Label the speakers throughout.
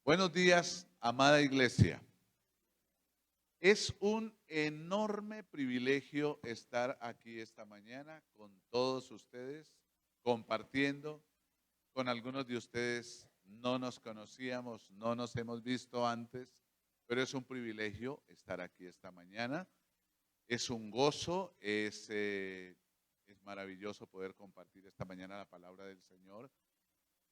Speaker 1: Buenos días, amada iglesia. Es un enorme privilegio estar aquí esta mañana con todos ustedes, compartiendo. Con algunos de ustedes no nos conocíamos, no nos hemos visto antes, pero es un privilegio estar aquí esta mañana. Es un gozo, es maravilloso poder compartir esta mañana la palabra del Señor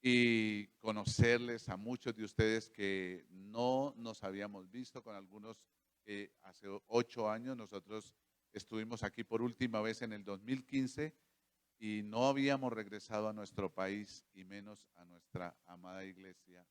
Speaker 1: y conocerles a muchos de ustedes que no nos habíamos visto, con algunos que hace 8 años nosotros estuvimos aquí por última vez en el 2015 y no habíamos regresado a nuestro país y menos a nuestra amada iglesia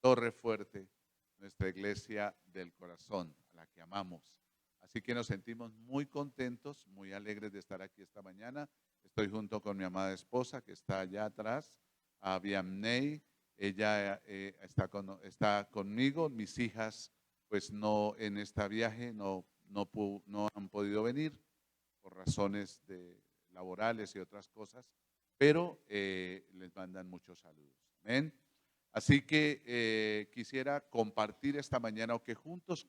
Speaker 1: Torre Fuerte, nuestra iglesia del corazón, a la que amamos. Así que nos sentimos muy contentos, muy alegres de estar aquí esta mañana. Estoy junto con mi amada esposa que está allá atrás, a Vianney. Ella está conmigo. Mis hijas, pues no, en este viaje no han podido venir por razones laborales y otras cosas, pero les mandan muchos saludos. Amén. Así que quisiera compartir esta mañana o que juntos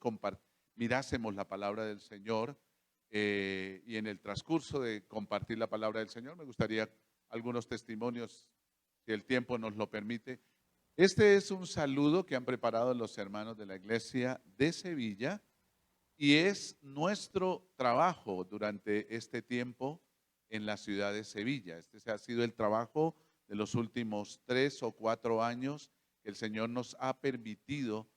Speaker 1: mirásemos la palabra del Señor y en el transcurso de compartir la palabra del Señor me gustaría algunos testimonios, si el tiempo nos lo permite. Este es un saludo que han preparado los hermanos de la iglesia de Sevilla y es nuestro trabajo durante este tiempo en la ciudad de Sevilla. Este ha sido el trabajo de los últimos 3 o 4 años que el Señor nos ha permitido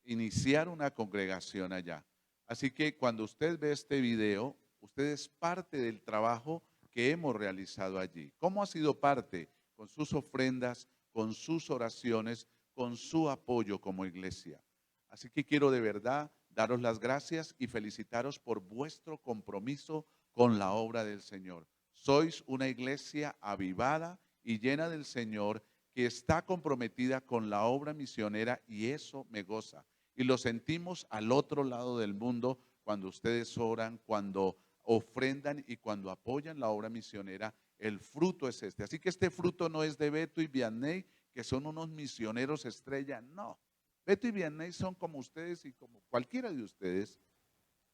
Speaker 1: iniciar una congregación allá. Así que cuando usted ve este video, usted es parte del trabajo que hemos realizado allí. ¿Cómo ha sido parte? Con sus ofrendas, con sus oraciones, con su apoyo como iglesia. Así que quiero de verdad daros las gracias y felicitaros por vuestro compromiso con la obra del Señor. Sois una iglesia avivada y llena del Señor que está comprometida con la obra misionera y eso me goza. Y lo sentimos al otro lado del mundo cuando ustedes oran, cuando ofrendan y cuando apoyan la obra misionera. El fruto es este. Así que este fruto no es de Beto y Vianney, que son unos misioneros estrella, no. Beto y Vianney son como ustedes y como cualquiera de ustedes,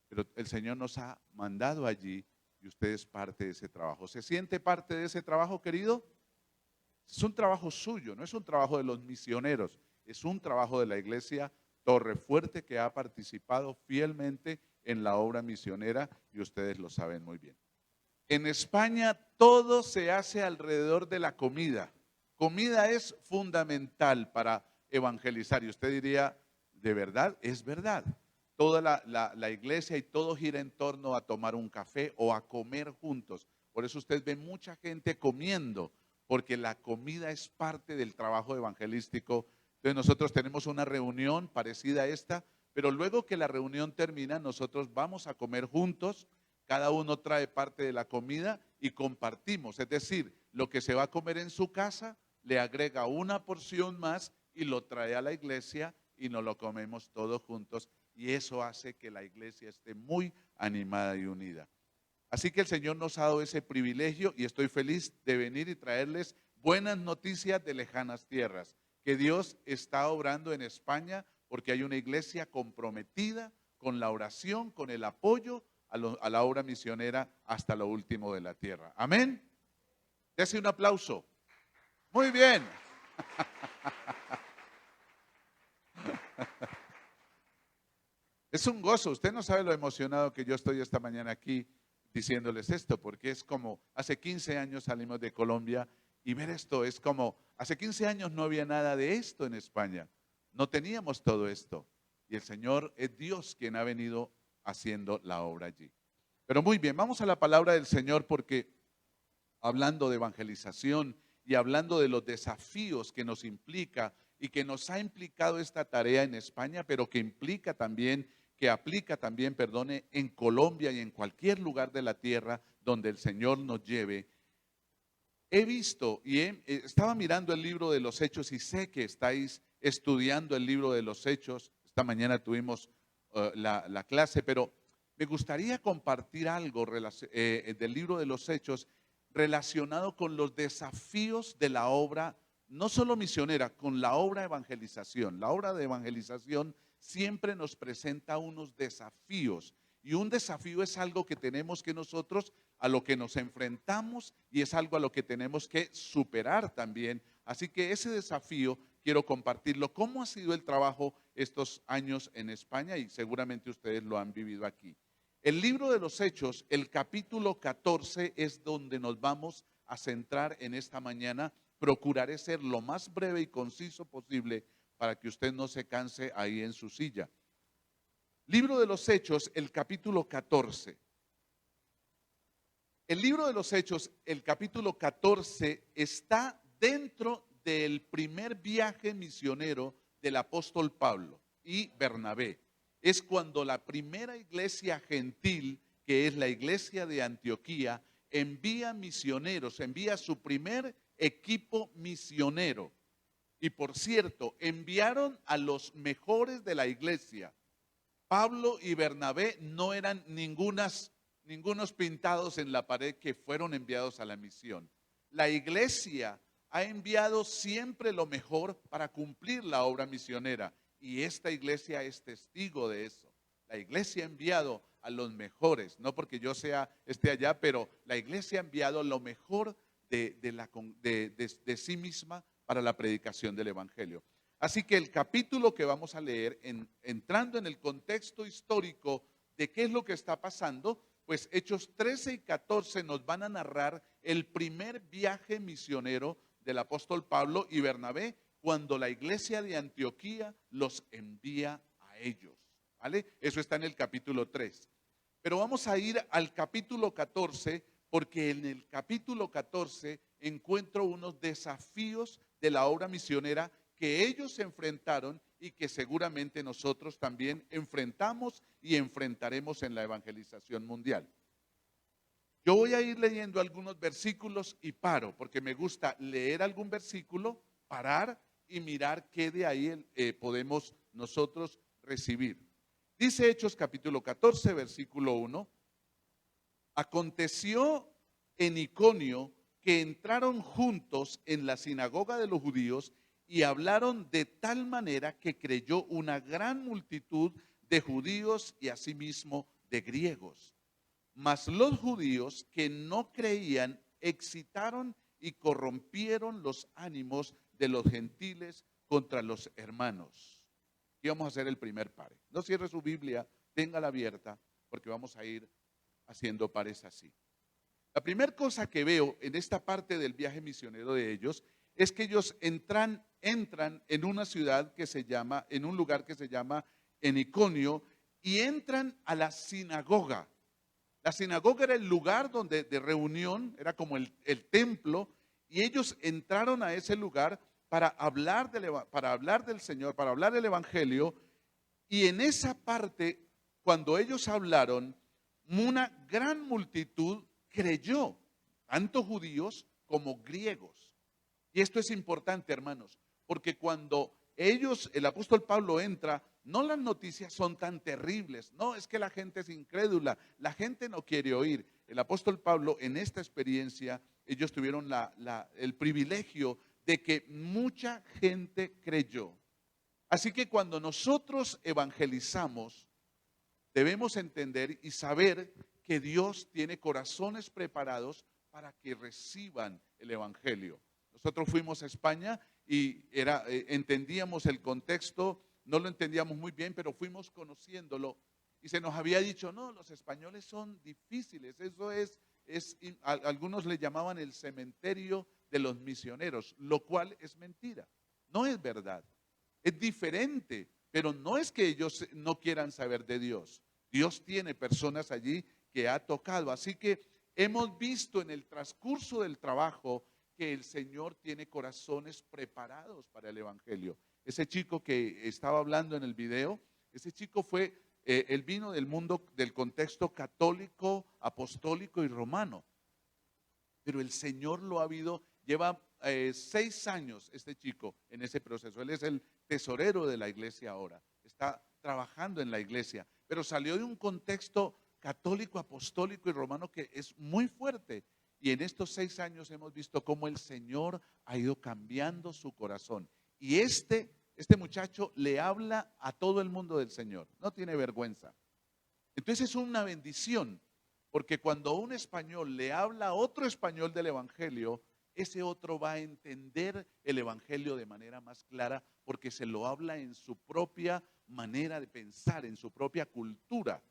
Speaker 1: pero el Señor nos ha mandado allí y usted es parte de ese trabajo. ¿Se siente parte de ese trabajo, querido? Es un trabajo suyo, no es un trabajo de los misioneros, es un trabajo de la iglesia Torre Fuerte que ha participado fielmente en la obra misionera y ustedes lo saben muy bien. En España todo se hace alrededor de la comida. Comida es fundamental para evangelizar. Y usted diría, ¿de verdad? Es verdad. Toda la iglesia y todo gira en torno a tomar un café o a comer juntos. Por eso usted ve mucha gente comiendo, porque la comida es parte del trabajo evangelístico. Entonces nosotros tenemos una reunión parecida a esta, pero luego que la reunión termina, nosotros vamos a comer juntos. Cada uno trae parte de la comida y compartimos. Es decir, lo que se va a comer en su casa, le agrega una porción más y lo trae a la iglesia y nos lo comemos todos juntos. Y eso hace que la iglesia esté muy animada y unida. Así que el Señor nos ha dado ese privilegio y estoy feliz de venir y traerles buenas noticias de lejanas tierras. Que Dios está obrando en España porque hay una iglesia comprometida con la oración, con el apoyo a la obra misionera hasta lo último de la tierra. Amén. Dese un aplauso. Muy bien. Es un gozo. Usted no sabe lo emocionado que yo estoy esta mañana aquí diciéndoles esto, porque es como hace 15 años salimos de Colombia y ver esto es como, hace 15 años no había nada de esto en España. No teníamos todo esto. Y el Señor es Dios quien ha venido haciendo la obra allí. Pero muy bien, vamos a la palabra del Señor porque hablando de evangelización y hablando de los desafíos que nos implica y que nos ha implicado esta tarea en España, pero que implica también, que aplica también, perdone, en Colombia y en cualquier lugar de la tierra donde el Señor nos lleve. He visto y estaba mirando el libro de los Hechos y sé que estáis estudiando el libro de los Hechos. Esta mañana tuvimos la clase, pero me gustaría compartir algo del libro de los Hechos relacionado con los desafíos de la obra no solo misionera, con la obra de evangelización. La obra de evangelización siempre nos presenta unos desafíos. Y un desafío es algo que tenemos que nosotros, a lo que nos enfrentamos, y es algo a lo que tenemos que superar también. Así que ese desafío quiero compartirlo. ¿Cómo ha sido el trabajo estos años en España? Y seguramente ustedes lo han vivido aquí. El libro de los Hechos, el capítulo 14, es donde nos vamos a centrar en esta mañana. Procuraré ser lo más breve y conciso posible para que usted no se canse ahí en su silla. Libro de los Hechos, el capítulo 14. El libro de los Hechos, el capítulo 14, está dentro del primer viaje misionero del apóstol Pablo y Bernabé. Es cuando la primera iglesia gentil, que es la iglesia de Antioquía, envía misioneros, envía su primer equipo misionero. Y por cierto, enviaron a los mejores de la iglesia. Pablo y Bernabé no eran ningunos pintados en la pared que fueron enviados a la misión. La iglesia ha enviado siempre lo mejor para cumplir la obra misionera. Y esta iglesia es testigo de eso. La iglesia ha enviado a los mejores, no porque yo esté allá, pero la iglesia ha enviado lo mejor de sí misma para la predicación del evangelio. Así que el capítulo que vamos a leer, entrando en el contexto histórico de qué es lo que está pasando, pues Hechos 13 y 14 nos van a narrar el primer viaje misionero del apóstol Pablo y Bernabé, cuando la iglesia de Antioquía los envía a ellos, ¿vale? Eso está en el capítulo 3. Pero vamos a ir al capítulo 14, porque en el capítulo 14 encuentro unos desafíos de la obra misionera que ellos se enfrentaron y que seguramente nosotros también enfrentamos y enfrentaremos en la evangelización mundial. Yo voy a ir leyendo algunos versículos y paro, porque me gusta leer algún versículo, parar y mirar qué de ahí podemos nosotros recibir. Dice Hechos capítulo 14, versículo 1. Aconteció en Iconio que entraron juntos en la sinagoga de los judíos y hablaron de tal manera que creyó una gran multitud de judíos y asimismo de griegos. Mas los judíos que no creían excitaron y corrompieron los ánimos de los gentiles contra los hermanos. Y vamos a hacer el primer pare. No cierre su Biblia, téngala abierta, porque vamos a ir haciendo pares así. La primera cosa que veo en esta parte del viaje misionero de ellos es que ellos entran en una ciudad que se llama, en un lugar que se llama en Iconio, y entran a la sinagoga. La sinagoga era el lugar de reunión, era como el templo, y ellos entraron a ese lugar para hablar del Señor, para hablar del Evangelio, y en esa parte, cuando ellos hablaron, una gran multitud creyó, tanto judíos como griegos. Y esto es importante, hermanos, porque cuando el apóstol Pablo entra, no las noticias son tan terribles, no, es que la gente es incrédula, la gente no quiere oír. El apóstol Pablo, en esta experiencia, ellos tuvieron el privilegio de que mucha gente creyó. Así que cuando nosotros evangelizamos, debemos entender y saber que Dios tiene corazones preparados para que reciban el evangelio. Nosotros fuimos a España y entendíamos el contexto, no lo entendíamos muy bien, pero fuimos conociéndolo y se nos había dicho, no, los españoles son difíciles, eso algunos le llamaban el cementerio de los misioneros, lo cual es mentira, no es verdad, es diferente, pero no es que ellos no quieran saber de Dios. Dios tiene personas allí que ha tocado, así que hemos visto en el transcurso del trabajo que el Señor tiene corazones preparados para el evangelio. Ese chico que estaba hablando en el video, ese chico él vino del mundo, del contexto católico, apostólico y romano. Pero el Señor lleva 6 años este chico en ese proceso. Él es el tesorero de la iglesia ahora. Está trabajando en la iglesia, pero salió de un contexto católico, apostólico y romano que es muy fuerte. Y en estos 6 años hemos visto cómo el Señor ha ido cambiando su corazón. Y este muchacho le habla a todo el mundo del Señor, no tiene vergüenza. Entonces es una bendición, porque cuando un español le habla a otro español del Evangelio, ese otro va a entender el Evangelio de manera más clara, porque se lo habla en su propia manera de pensar, en su propia cultura.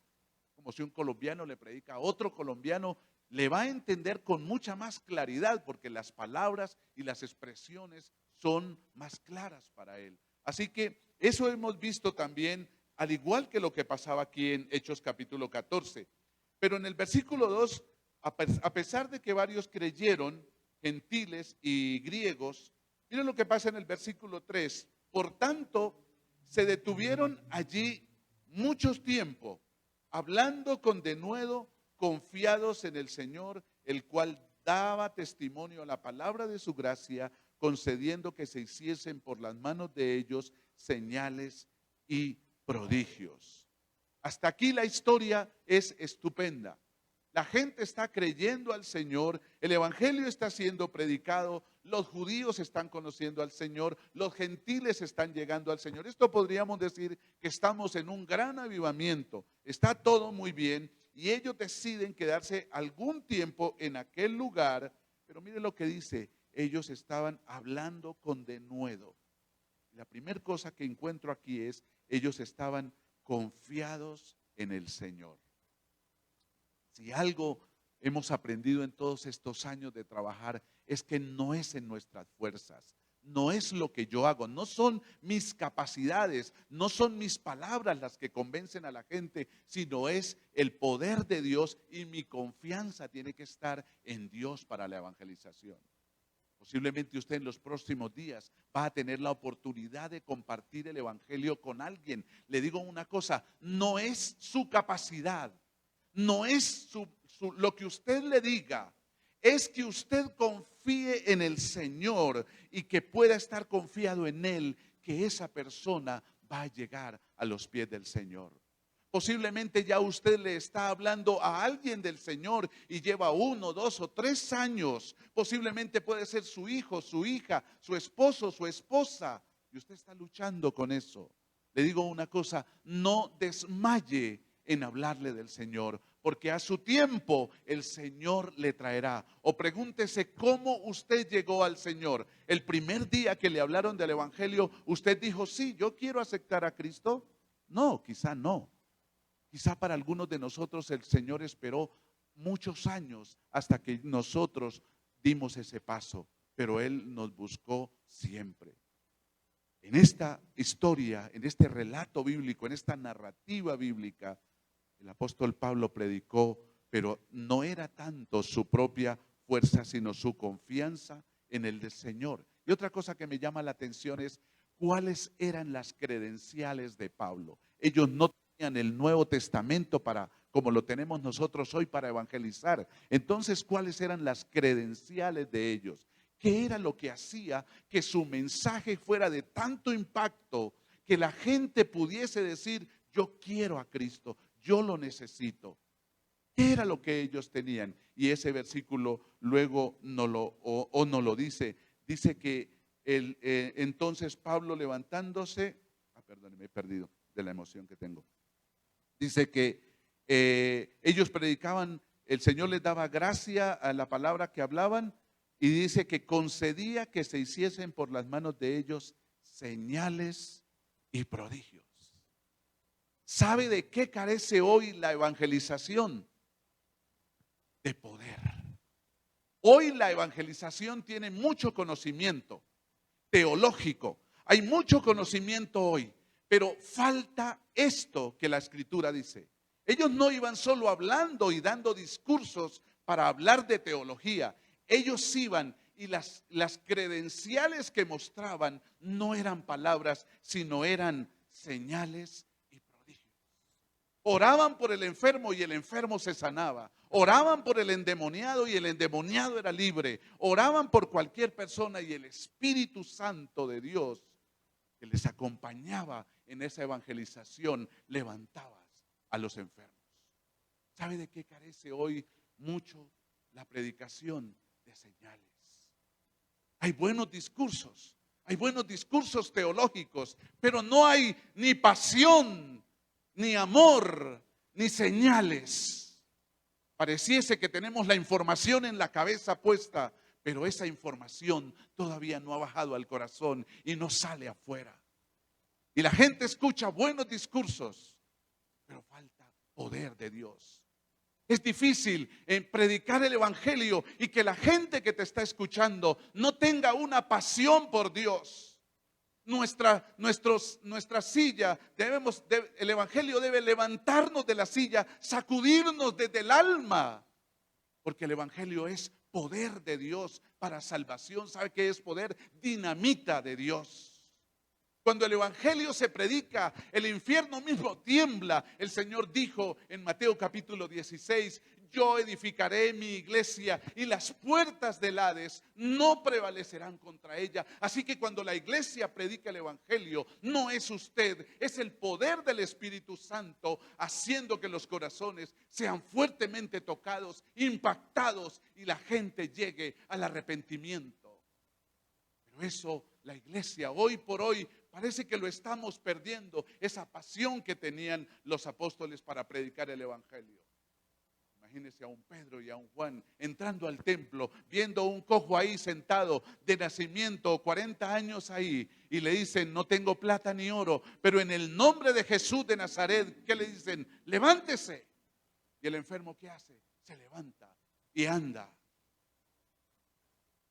Speaker 1: Como si un colombiano le predica a otro colombiano, le va a entender con mucha más claridad, porque las palabras y las expresiones son más claras para él. Así que eso hemos visto también, al igual que lo que pasaba aquí en Hechos capítulo 14. Pero en el versículo 2, a pesar de que varios creyeron, gentiles y griegos, miren lo que pasa en el versículo 3. Por tanto, se detuvieron allí mucho tiempo, hablando con denuedo, confiados en el Señor, el cual daba testimonio a la palabra de su gracia, concediendo que se hiciesen por las manos de ellos señales y prodigios. Hasta aquí la historia es estupenda. La gente está creyendo al Señor, el Evangelio está siendo predicado, los judíos están conociendo al Señor, los gentiles están llegando al Señor. Esto podríamos decir que estamos en un gran avivamiento, está todo muy bien y ellos deciden quedarse algún tiempo en aquel lugar, pero mire lo que dice, ellos estaban hablando con denuedo. La primera cosa que encuentro aquí es, ellos estaban confiados en el Señor. Si algo hemos aprendido en todos estos años de trabajar es que no es en nuestras fuerzas, no es lo que yo hago, no son mis capacidades, no son mis palabras las que convencen a la gente, sino es el poder de Dios y mi confianza tiene que estar en Dios para la evangelización. Posiblemente usted en los próximos días va a tener la oportunidad de compartir el evangelio con alguien. Le digo una cosa, no es su capacidad, no es lo que usted le diga, es que usted confíe en el Señor y que pueda estar confiado en Él, que esa persona va a llegar a los pies del Señor. Posiblemente ya usted le está hablando a alguien del Señor y lleva 1, 2 o 3 años. Posiblemente puede ser su hijo, su hija, su esposo, su esposa. Y usted está luchando con eso. Le digo una cosa, no desmaye en hablarle del Señor, porque a su tiempo el Señor le traerá. O pregúntese cómo usted llegó al Señor. El primer día que le hablaron del Evangelio, usted dijo, sí, yo quiero aceptar a Cristo. No, quizá no. Quizá para algunos de nosotros el Señor esperó muchos años hasta que nosotros dimos ese paso, pero Él nos buscó siempre. En esta historia, en este relato bíblico, en esta narrativa bíblica, el apóstol Pablo predicó, pero no era tanto su propia fuerza, sino su confianza en el del Señor. Y otra cosa que me llama la atención es cuáles eran las credenciales de Pablo. Ellos no tenían el Nuevo Testamento para, como lo tenemos nosotros hoy, para evangelizar. Entonces, ¿cuáles eran las credenciales de ellos? ¿Qué era lo que hacía que su mensaje fuera de tanto impacto que la gente pudiese decir, yo quiero a Cristo, yo lo necesito? ¿Qué era lo que ellos tenían? Y ese versículo luego no lo dice. Dice que entonces Pablo levantándose, perdón, me he perdido de la emoción que tengo. Dice que ellos predicaban, el Señor les daba gracia a la palabra que hablaban y dice que concedía que se hiciesen por las manos de ellos señales y prodigios. ¿Sabe de qué carece hoy la evangelización? De poder. Hoy la evangelización tiene mucho conocimiento teológico, hay mucho conocimiento hoy, pero falta esto que la Escritura dice. Ellos no iban solo hablando y dando discursos para hablar de teología, ellos iban y las credenciales que mostraban no eran palabras, sino eran señales y prodigios. Oraban por el enfermo y el enfermo se sanaba. Oraban por el endemoniado y el endemoniado era libre. Oraban por cualquier persona y el Espíritu Santo de Dios que les acompañaba en esa evangelización levantaba a los enfermos. ¿Sabe de qué carece hoy mucho la predicación de señales. Hay buenos discursos teológicos, pero no hay ni pasión, ni amor, ni señales. Pareciese que tenemos la información en la cabeza puesta, pero esa información todavía no ha bajado al corazón y no sale afuera. Y la gente escucha buenos discursos, pero falta poder de Dios. Es difícil predicar el evangelio y que la gente que te está escuchando no tenga una pasión por Dios. Nuestra silla, el evangelio debe levantarnos de la silla, sacudirnos desde el alma, porque el evangelio es poder de Dios para salvación. ¿Sabe qué es poder? Dinamita de Dios. Cuando el evangelio se predica, el infierno mismo tiembla. El Señor dijo en Mateo capítulo 16, yo edificaré mi iglesia y las puertas del Hades no prevalecerán contra ella. Así que cuando la iglesia predica el evangelio, no es usted, es el poder del Espíritu Santo haciendo que los corazones sean fuertemente tocados, impactados y la gente llegue al arrepentimiento. Pero eso, la iglesia hoy por hoy, parece que lo estamos perdiendo, esa pasión que tenían los apóstoles para predicar el evangelio. Imagínense a un Pedro y a un Juan entrando al templo, viendo a un cojo ahí sentado de nacimiento, 40 años ahí, y le dicen, no tengo plata ni oro, pero en el nombre de Jesús de Nazaret, ¿qué le dicen? Levántese. Y el enfermo, ¿qué hace? Se levanta y anda.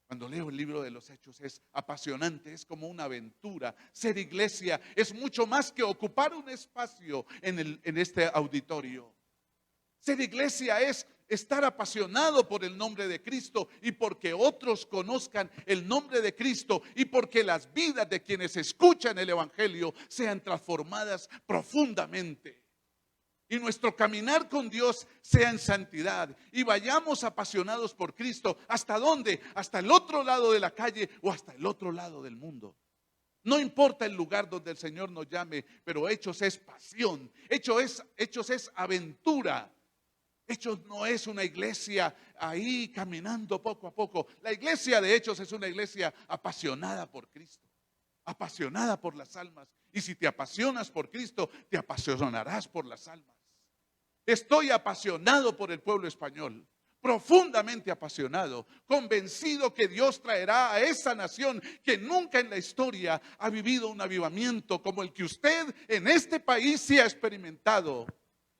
Speaker 1: Cuando leo el libro de los Hechos es apasionante, es como una aventura. Ser iglesia es mucho más que ocupar un espacio en este auditorio. Ser iglesia es estar apasionado por el nombre de Cristo y porque otros conozcan el nombre de Cristo y porque las vidas de quienes escuchan el evangelio sean transformadas profundamente. Y nuestro caminar con Dios sea en santidad. Y vayamos apasionados por Cristo. ¿Hasta dónde? Hasta el otro lado de la calle o hasta el otro lado del mundo. No importa el lugar donde el Señor nos llame, pero Hechos es pasión. Hechos es aventura. Hechos no es una iglesia ahí caminando poco a poco. La iglesia de Hechos es una iglesia apasionada por Cristo. Apasionada por las almas. Y si te apasionas por Cristo, te apasionarás por las almas. Estoy apasionado por el pueblo español, profundamente apasionado, convencido que Dios traerá a esa nación que nunca en la historia ha vivido un avivamiento como el que usted en este país sí ha experimentado.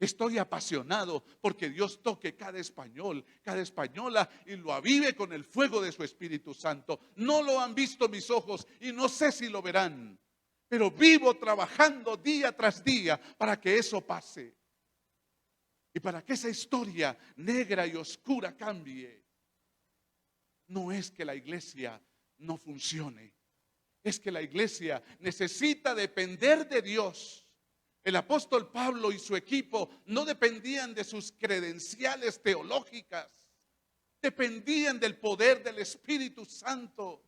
Speaker 1: Estoy apasionado porque Dios toque cada español, cada española y lo avive con el fuego de su Espíritu Santo. No lo han visto mis ojos y no sé si lo verán, pero vivo trabajando día tras día para que eso pase. Y para que esa historia negra y oscura cambie. No es que la iglesia no funcione, es que la iglesia necesita depender de Dios. El apóstol Pablo y su equipo no dependían de sus credenciales teológicas, dependían del poder del Espíritu Santo.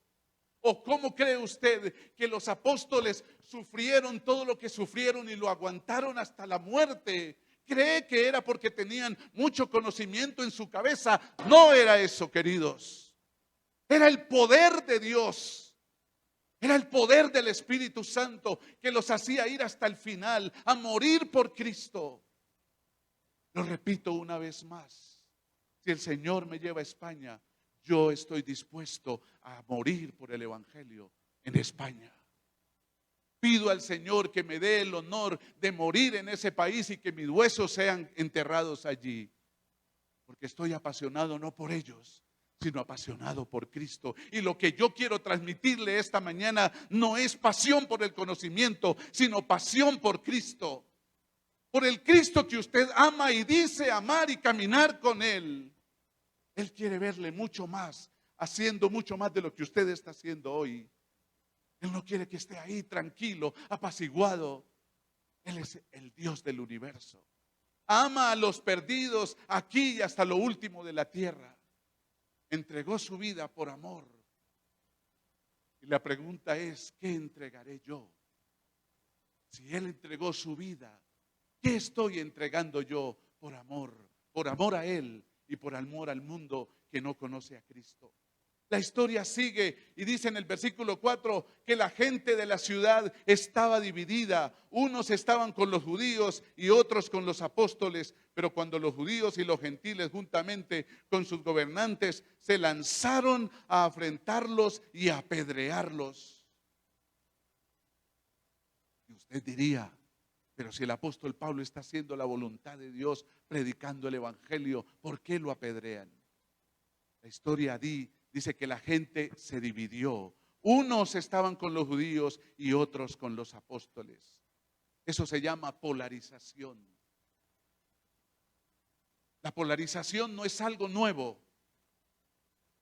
Speaker 1: ¿O cómo cree usted que los apóstoles sufrieron todo lo que sufrieron y lo aguantaron hasta la muerte? ¿Cree que era porque tenían mucho conocimiento en su cabeza? No era eso, queridos. Era el poder de Dios. Era el poder del Espíritu Santo que los hacía ir hasta el final, a morir por Cristo. Lo repito una vez más. Si el Señor me lleva a España, yo estoy dispuesto a morir por el evangelio en España. Pido al Señor que me dé el honor de morir en ese país y que mis huesos sean enterrados allí. Porque estoy apasionado no por ellos, sino apasionado por Cristo. Y lo que yo quiero transmitirle esta mañana no es pasión por el conocimiento, sino pasión por Cristo. Por el Cristo que usted ama y dice amar y caminar con Él. Él quiere verle mucho más, haciendo mucho más de lo que usted está haciendo hoy. Él no quiere que esté ahí tranquilo, apaciguado. Él es el Dios del universo. Ama a los perdidos aquí y hasta lo último de la tierra. Entregó su vida por amor. Y la pregunta es, ¿qué entregaré yo? Si Él entregó su vida, ¿qué estoy entregando yo por amor? Por amor a Él y por amor al mundo que no conoce a Cristo. La historia sigue y dice en el versículo 4 que la gente de la ciudad estaba dividida. Unos estaban con los judíos y otros con los apóstoles. Pero cuando los judíos y los gentiles juntamente con sus gobernantes se lanzaron a afrentarlos y a apedrearlos. Y usted diría, pero si el apóstol Pablo está haciendo la voluntad de Dios, predicando el evangelio, ¿por qué lo apedrean? La historia dice que la gente se dividió. Unos estaban con los judíos y otros con los apóstoles. Eso se llama polarización. La polarización no es algo nuevo.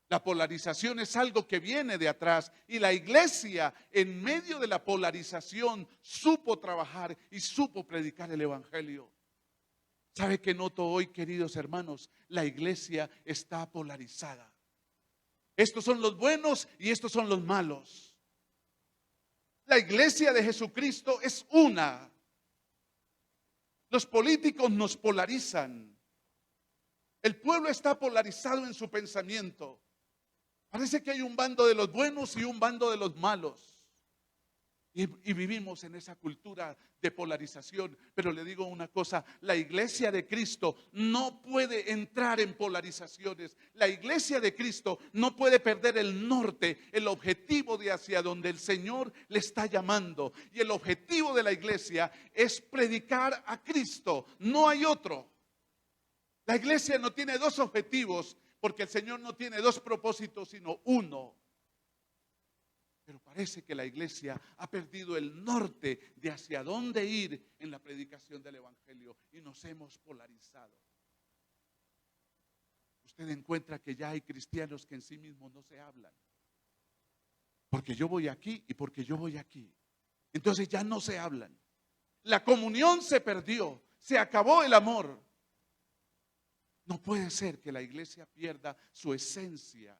Speaker 1: La polarización es algo que viene de atrás. Y la iglesia, en medio de la polarización, supo trabajar y supo predicar el evangelio. ¿Sabe qué noto hoy, queridos hermanos? La iglesia está polarizada. Estos son los buenos y estos son los malos. La iglesia de Jesucristo es una. Los políticos nos polarizan. El pueblo está polarizado en su pensamiento. Parece que hay un bando de los buenos y un bando de los malos. Y vivimos en esa cultura de polarización. Pero le digo una cosa, la iglesia de Cristo no puede entrar en polarizaciones. La iglesia de Cristo no puede perder el norte, el objetivo de hacia donde el Señor le está llamando. Y el objetivo de la iglesia es predicar a Cristo, no hay otro. La iglesia no tiene dos objetivos, porque el Señor no tiene dos propósitos, sino uno. Pero parece que la iglesia ha perdido el norte de hacia dónde ir en la predicación del evangelio y nos hemos polarizado. Usted encuentra que ya hay cristianos que en sí mismos no se hablan. Porque yo voy aquí y porque yo voy aquí. Entonces ya no se hablan. La comunión se perdió, se acabó el amor. No puede ser que la iglesia pierda su esencia.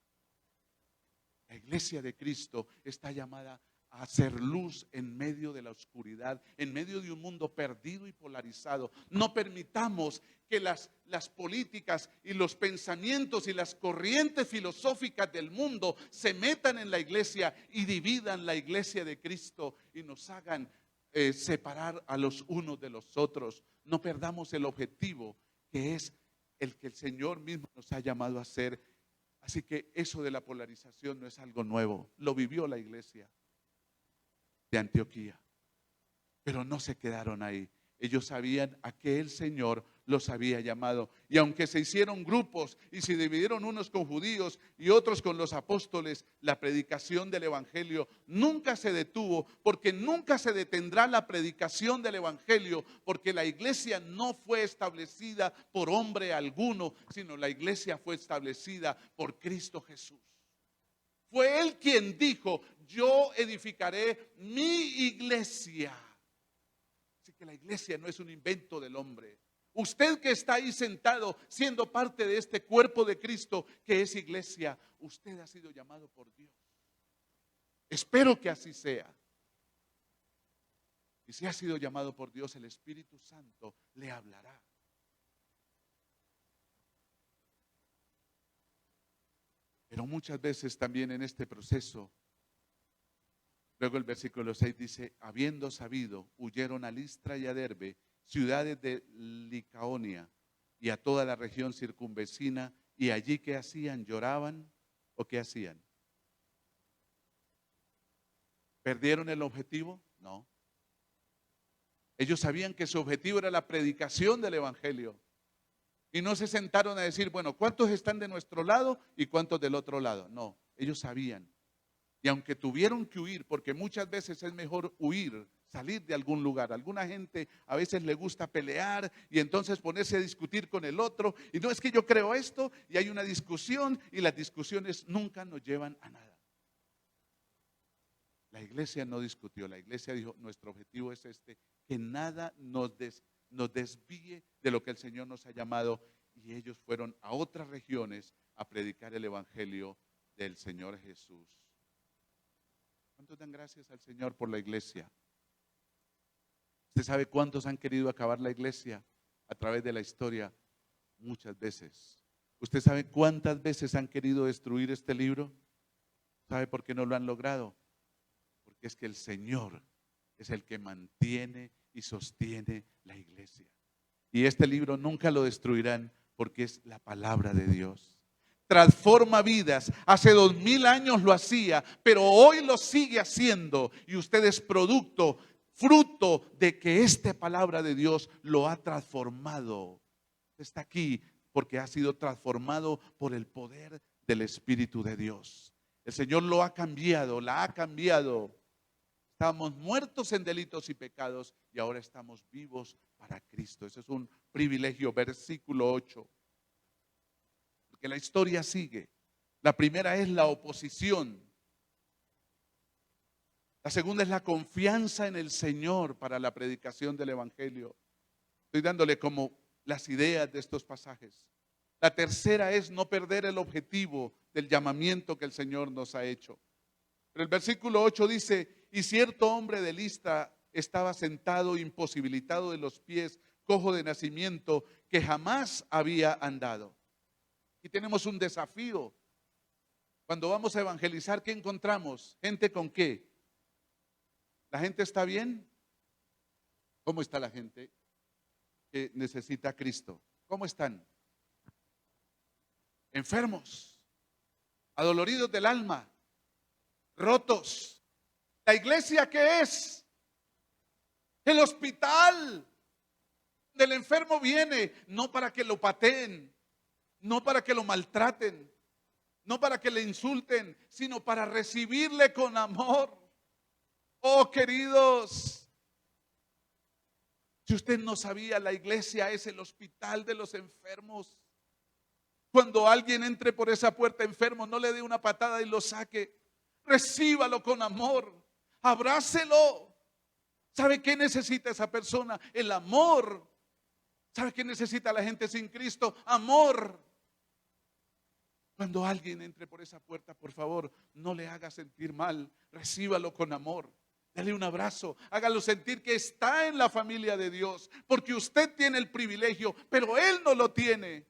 Speaker 1: La iglesia de Cristo está llamada a hacer luz en medio de la oscuridad, en medio de un mundo perdido y polarizado. No permitamos que las políticas y los pensamientos y las corrientes filosóficas del mundo se metan en la iglesia y dividan la iglesia de Cristo y nos hagan separar a los unos de los otros. No perdamos el objetivo, que es el que el Señor mismo nos ha llamado a hacer. Así que eso de la polarización no es algo nuevo. Lo vivió la iglesia de Antioquía. Pero no se quedaron ahí. Ellos sabían a qué el Señor los había llamado. Y aunque se hicieron grupos y se dividieron unos con judíos y otros con los apóstoles, la predicación del evangelio nunca se detuvo, porque nunca se detendrá la predicación del evangelio, porque la iglesia no fue establecida por hombre alguno, sino la iglesia fue establecida por Cristo Jesús. Fue Él quien dijo: yo edificaré mi iglesia. Así que la iglesia no es un invento del hombre. Usted que está ahí sentado siendo parte de este cuerpo de Cristo que es iglesia, usted ha sido llamado por Dios. Espero que así sea. Y si ha sido llamado por Dios, el Espíritu Santo le hablará. Pero muchas veces también en este proceso, luego el versículo 6 dice: habiendo sabido, huyeron a Listra y a Derbe, ciudades de Licaonia, y a toda la región circunvecina. Y allí, ¿qué hacían? ¿Lloraban o qué hacían? ¿Perdieron el objetivo? No. Ellos sabían que su objetivo era la predicación del evangelio. Y no se sentaron a decir, bueno, ¿cuántos están de nuestro lado y cuántos del otro lado? No, ellos sabían. Y aunque tuvieron que huir, porque muchas veces es mejor huir, salir de algún lugar. Alguna gente a veces le gusta pelear y entonces ponerse a discutir con el otro. Y no, es que yo creo esto, y hay una discusión, y las discusiones nunca nos llevan a nada. La iglesia no discutió, la iglesia dijo: nuestro objetivo es este, que nada nos desvíe de lo que el Señor nos ha llamado. Y ellos fueron a otras regiones a predicar el evangelio del Señor Jesús. ¿Cuántos dan gracias al Señor por la iglesia? ¿Usted sabe cuántos han querido acabar la iglesia a través de la historia? Muchas veces ¿Usted sabe cuántas veces han querido destruir este libro? ¿Sabe por qué no lo han logrado? Porque es que el Señor es el que mantiene y sostiene la iglesia. Y este libro nunca lo destruirán porque es la palabra de Dios. Transforma vidas. Hace 2000 años lo hacía, pero hoy lo sigue haciendo. Y usted es producto, fruto de que esta palabra de Dios lo ha transformado. Está aquí porque ha sido transformado por el poder del Espíritu de Dios. El Señor lo ha cambiado, la ha cambiado. Estábamos muertos en delitos y pecados y ahora estamos vivos para Cristo. Ese es un privilegio. Versículo 8. Porque la historia sigue. La primera es la oposición. La segunda es la confianza en el Señor para la predicación del Evangelio. Estoy dándole como las ideas de estos pasajes. La tercera es no perder el objetivo del llamamiento que el Señor nos ha hecho. Pero el versículo 8 dice: y cierto hombre de Listra estaba sentado, imposibilitado de los pies, cojo de nacimiento, que jamás había andado. Y tenemos un desafío. Cuando vamos a evangelizar, ¿qué encontramos? ¿Gente con qué? ¿La gente está bien? ¿Cómo está la gente que necesita a Cristo? ¿Cómo están? Enfermos, adoloridos del alma, rotos. ¿La iglesia qué es? El hospital donde el enfermo viene, no para que lo pateen, no para que lo maltraten, no para que le insulten, sino para recibirle con amor. Oh, queridos, si usted no sabía, la iglesia es el hospital de los enfermos. Cuando alguien entre por esa puerta enfermo, no le dé una patada y lo saque. Recíbalo con amor, abrácelo. ¿Sabe qué necesita esa persona? El amor. ¿Sabe qué necesita la gente sin Cristo? Amor. Cuando alguien entre por esa puerta, por favor, no le haga sentir mal. Recíbalo con amor. Dale un abrazo. Hágalo sentir que está en la familia de Dios. Porque usted tiene el privilegio, pero él no lo tiene.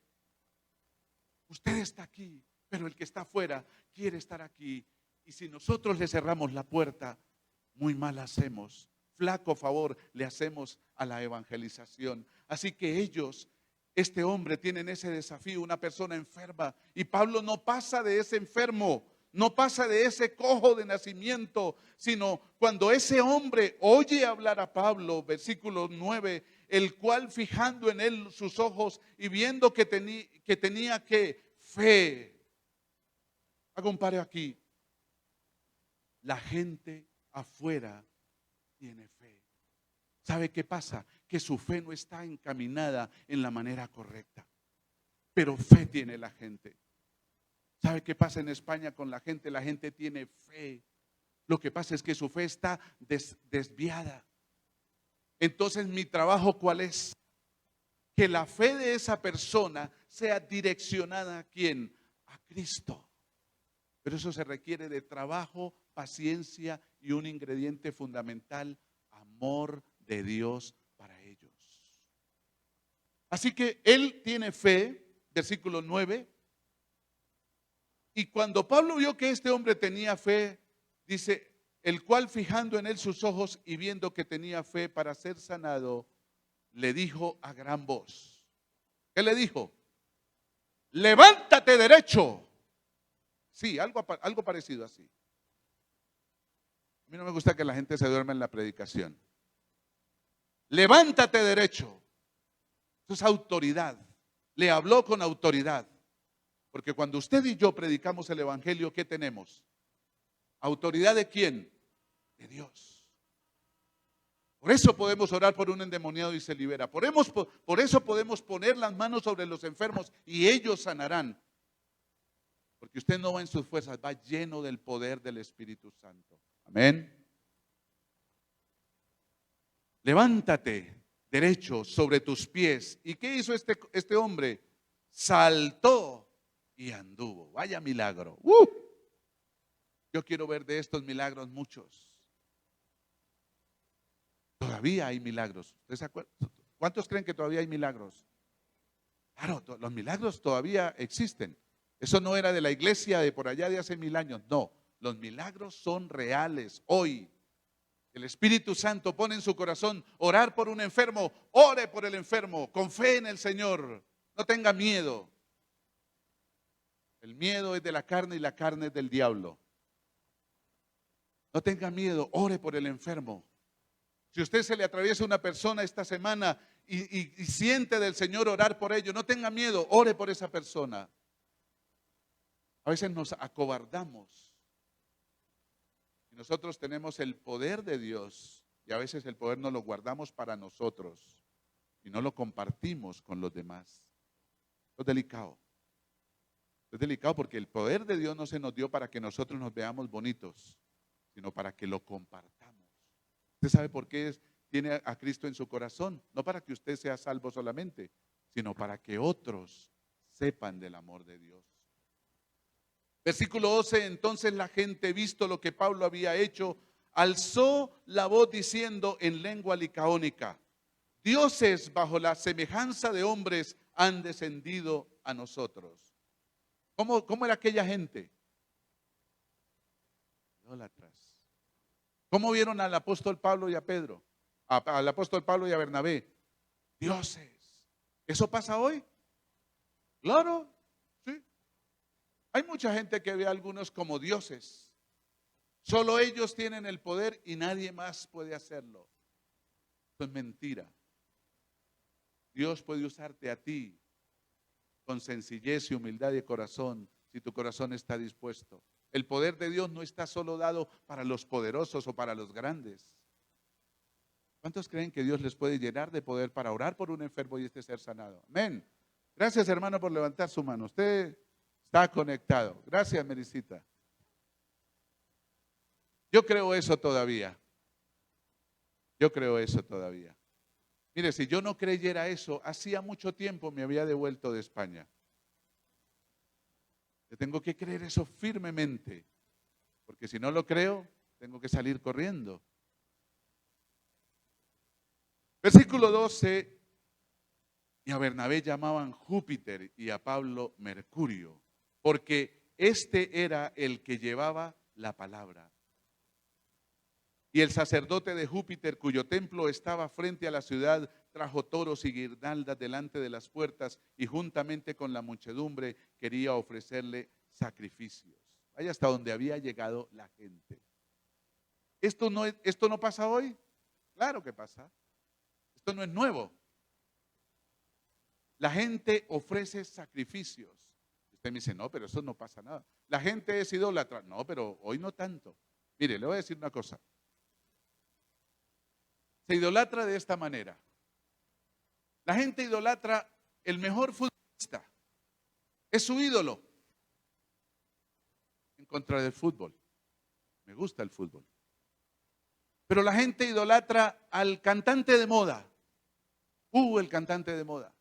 Speaker 1: Usted está aquí, pero el que está afuera quiere estar aquí. Y si nosotros le cerramos la puerta, muy mal hacemos. Flaco favor le hacemos a la evangelización. Así que ellos, este hombre, tienen ese desafío, una persona enferma. Y Pablo no pasa de ese enfermo, no pasa de ese cojo de nacimiento, sino cuando ese hombre oye hablar a Pablo, versículo 9, el cual fijando en él sus ojos y viendo que tenía que fe. Hago un paro aquí. La gente afuera tiene fe. ¿Sabe qué pasa? Que su fe no está encaminada en la manera correcta. Pero fe tiene la gente. ¿Sabe qué pasa en España con la gente? La gente tiene fe. Lo que pasa es que su fe está desviada. Entonces, mi trabajo, ¿cuál es? Que la fe de esa persona sea direccionada ¿a quién? A Cristo. Pero eso se requiere de trabajo, paciencia y un ingrediente fundamental: amor de Dios para ellos. Así que él tiene fe, versículo 9. Y cuando Pablo vio que este hombre tenía fe, dice, el cual fijando en él sus ojos y viendo que tenía fe para ser sanado, le dijo a gran voz. ¿Qué le dijo? Levántate derecho. Sí, algo parecido así. A mí no me gusta que la gente se duerma en la predicación. Levántate derecho. Eso es autoridad. Le habló con autoridad. Porque cuando usted y yo predicamos el evangelio, ¿qué tenemos? ¿Autoridad de quién? De Dios. Por eso podemos orar por un endemoniado y se libera. Por eso podemos poner las manos sobre los enfermos y ellos sanarán. Porque usted no va en sus fuerzas, va lleno del poder del Espíritu Santo. Amén. Levántate derecho sobre tus pies. ¿Y qué hizo este hombre? Saltó y anduvo. Vaya milagro. Yo quiero ver de estos milagros muchos. Todavía hay milagros. ¿Ustedes se acuerdan? ¿Cuántos creen que todavía hay milagros? Claro, los milagros todavía existen. Eso no era de la iglesia de por allá de hace 1000 años. No, los milagros son reales hoy. El Espíritu Santo pone en su corazón orar por un enfermo. Ore por el enfermo con fe en el Señor. No tenga miedo. El miedo es de la carne y la carne es del diablo. No tenga miedo, ore por el enfermo. Si usted se le atraviesa una persona esta semana y siente del Señor orar por ello, no tenga miedo, ore por esa persona. A veces nos acobardamos. Y nosotros tenemos el poder de Dios y a veces el poder no lo guardamos para nosotros y no lo compartimos con los demás. Esto es delicado. Es delicado porque el poder de Dios no se nos dio para que nosotros nos veamos bonitos, sino para que lo compartamos. ¿Usted sabe por qué tiene a Cristo en su corazón? No para que usted sea salvo solamente, sino para que otros sepan del amor de Dios. Versículo 12, entonces la gente, visto lo que Pablo había hecho, alzó la voz diciendo en lengua licaónica: dioses bajo la semejanza de hombres han descendido a nosotros. ¿Cómo era aquella gente? Idólatras. ¿Cómo vieron al apóstol Pablo y a Pedro? Al apóstol Pablo y a Bernabé. Dioses. ¿Eso pasa hoy? Claro, sí. Hay mucha gente que ve a algunos como dioses. Solo ellos tienen el poder y nadie más puede hacerlo. Eso es mentira. Dios puede usarte a ti con sencillez y humildad de corazón si tu corazón está dispuesto. El poder de Dios no está solo dado para los poderosos o para los grandes. ¿Cuántos creen que Dios les puede llenar de poder para orar por un enfermo y este ser sanado? Amén. Gracias, hermano, por levantar su mano. Usted está conectado. Gracias, Merisita. Yo creo eso todavía. Yo creo eso todavía. Mire, si yo no creyera eso, hacía mucho tiempo me había devuelto de España. Yo tengo que creer eso firmemente, porque si no lo creo, tengo que salir corriendo. Versículo 12, y a Bernabé llamaban Júpiter y a Pablo Mercurio, porque este era el que llevaba la palabra. Y el sacerdote de Júpiter, cuyo templo estaba frente a la ciudad, trajo toros y guirnaldas delante de las puertas y juntamente con la muchedumbre quería ofrecerle sacrificios. Vaya hasta donde había llegado la gente. ¿Esto no pasa hoy? Claro que pasa. Esto no es nuevo. La gente ofrece sacrificios. Usted me dice, no, pero eso no pasa nada. La gente es idólatra. No, pero hoy no tanto. Mire, le voy a decir una cosa. Se idolatra de esta manera. La gente idolatra el mejor futbolista. Es su ídolo. En contra del fútbol. Me gusta el fútbol. Pero la gente idolatra al cantante de moda. El cantante de moda.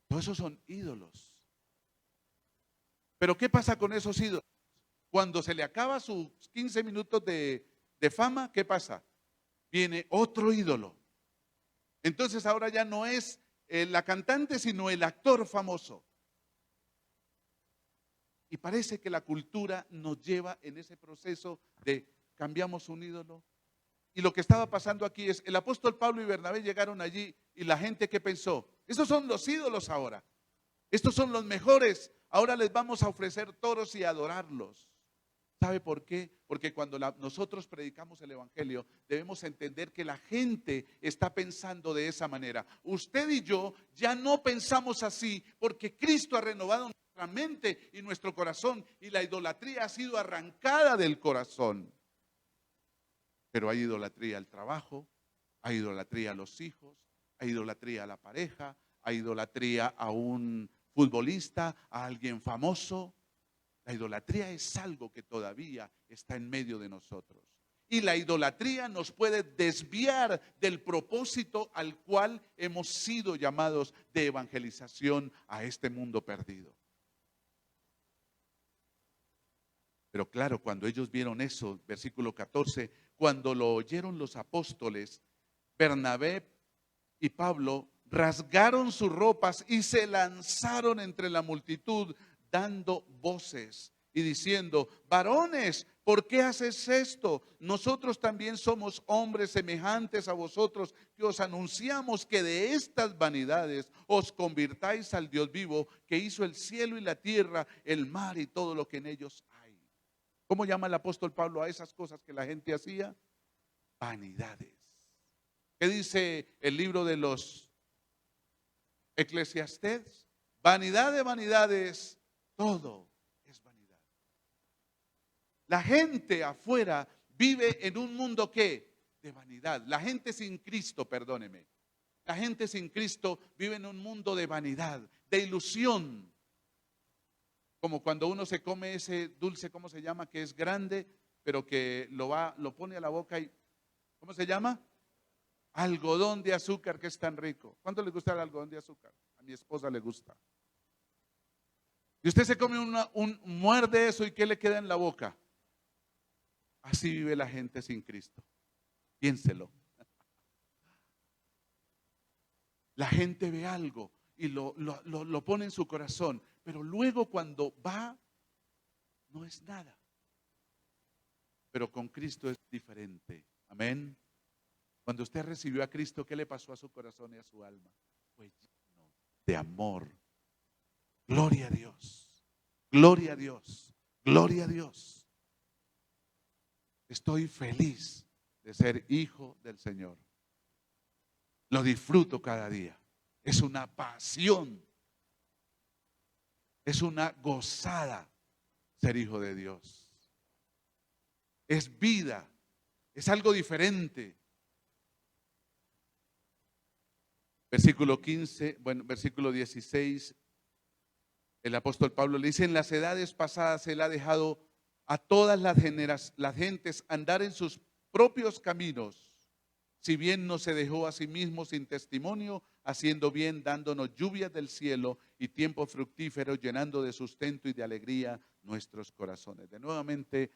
Speaker 1: Todos esos son ídolos. Pero ¿qué pasa con esos ídolos? Cuando se le acaba sus 15 minutos de fama, ¿qué pasa? Viene otro ídolo. Entonces ahora ya no es la cantante, sino el actor famoso. Y parece que la cultura nos lleva en ese proceso de cambiamos un ídolo. Y lo que estaba pasando aquí es, el apóstol Pablo y Bernabé llegaron allí y la gente ¿qué pensó? Estos son los ídolos ahora. Estos son los mejores. Ahora les vamos a ofrecer toros y adorarlos. ¿Sabe por qué? Porque cuando nosotros predicamos el evangelio, debemos entender que la gente está pensando de esa manera. Usted y yo ya no pensamos así porque Cristo ha renovado nuestra mente y nuestro corazón y la idolatría ha sido arrancada del corazón. Pero hay idolatría al trabajo, hay idolatría a los hijos, hay idolatría a la pareja, hay idolatría a un futbolista, a alguien famoso. La idolatría es algo que todavía está en medio de nosotros. Y la idolatría nos puede desviar del propósito al cual hemos sido llamados de evangelización a este mundo perdido. Pero claro, cuando ellos vieron eso, versículo 14, cuando lo oyeron los apóstoles, Bernabé y Pablo rasgaron sus ropas y se lanzaron entre la multitud dando voces y diciendo: varones, ¿por qué haces esto? Nosotros también somos hombres semejantes a vosotros, que os anunciamos que de estas vanidades os convirtáis al Dios vivo, que hizo el cielo y la tierra, el mar y todo lo que en ellos hay. ¿Cómo llama el apóstol Pablo a esas cosas que la gente hacía? Vanidades. ¿Qué dice el libro de los Eclesiastés? Vanidad de vanidades, todo es vanidad. La gente afuera vive en un mundo que de vanidad. La gente sin Cristo, perdóneme. La gente sin Cristo vive en un mundo de vanidad, de ilusión. Como cuando uno se come ese dulce, ¿cómo se llama? Que es grande, pero que lo pone a la boca y, ¿cómo se llama? Algodón de azúcar, que es tan rico. ¿Cuánto le gusta el algodón de azúcar? A mi esposa le gusta. Y usted se come un muerde eso y ¿qué le queda en la boca? Así vive la gente sin Cristo. Piénselo. La gente ve algo y lo pone en su corazón, pero luego cuando va, no es nada. Pero con Cristo es diferente. Amén. Cuando usted recibió a Cristo, ¿qué le pasó a su corazón y a su alma? Fue lleno de amor. Gloria a Dios. Gloria a Dios. Gloria a Dios. Estoy feliz de ser hijo del Señor. Lo disfruto cada día. Es una pasión. Es una gozada ser hijo de Dios. Es vida. Es algo diferente. Versículo 15, bueno, versículo 16, el apóstol Pablo le dice: en las edades pasadas él ha dejado a todas las gentes andar en sus propios caminos, si bien no se dejó a sí mismo sin testimonio, haciendo bien, dándonos lluvias del cielo y tiempo fructífero, llenando de sustento y de alegría nuestros corazones. Nuevamente